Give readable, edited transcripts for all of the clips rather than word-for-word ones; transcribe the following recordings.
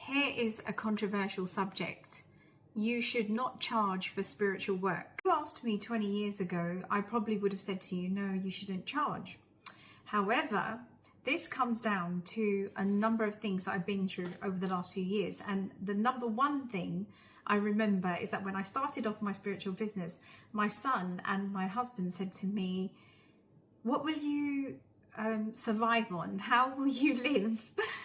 Here is a controversial subject. You should not charge for spiritual work. If you asked me 20 years ago, I probably would have said to you, no, you shouldn't charge. However, this comes down to a number of things that I've been through over the last few years. And the number one thing I remember is that when I started off my spiritual business, my son and my husband said to me, what will you survive on? How will you live?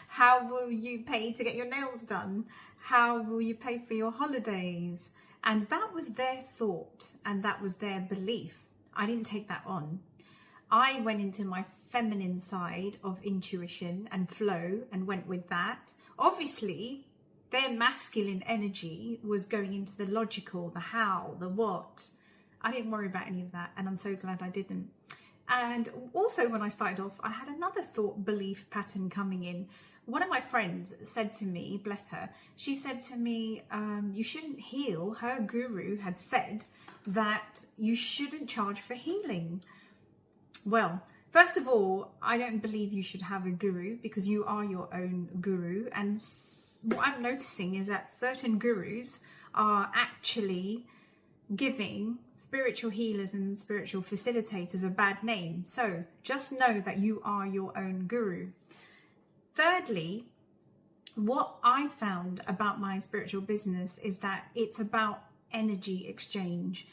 How will you pay to get your nails done? How will you pay for your holidays? And that was their thought and that was their belief. I didn't take that on. I went into my feminine side of intuition and flow and went with that. Obviously, their masculine energy was going into the logical, the how, the what. I didn't worry about any of that, and I'm so glad I didn't. And also when I started off, I had another thought belief pattern coming in. One of my friends said to me, bless her, she said to me, you shouldn't heal. Her guru had said that you shouldn't charge for healing. Well, first of all, I don't believe you should have a guru because you are your own guru. And what I'm noticing is that certain gurus are actually giving spiritual healers and spiritual facilitators a bad name. So just know that you are your own guru. Thirdly, what I found about my spiritual business is that it's about energy exchange.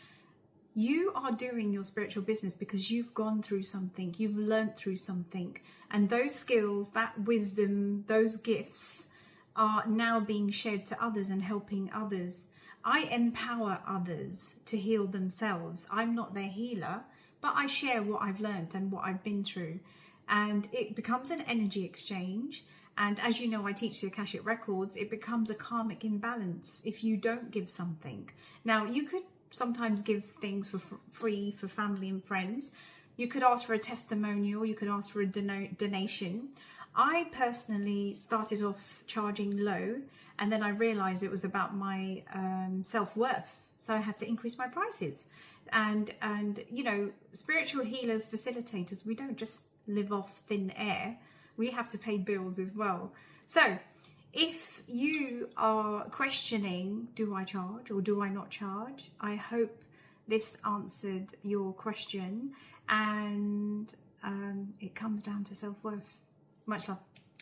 You are doing your spiritual business because you've gone through something, you've learned through something, and those skills, that wisdom, those gifts are now being shared to others and helping others. I empower others to heal themselves. I'm not their healer, but I share what I've learned and what I've been through. And it becomes an energy exchange. And as you know, I teach the Akashic Records. It becomes a karmic imbalance if you don't give something. Now, you could sometimes give things for free for family and friends. You could ask for a testimonial. You could ask for a donation. I personally started off charging low, and then I realized it was about my self-worth. So I had to increase my prices. And you know, spiritual healers, facilitators, we don't just live off thin air. We have to pay bills as well. So if you are questioning, do I charge or do I not charge? I hope this answered your question, and it comes down to self-worth. Much love.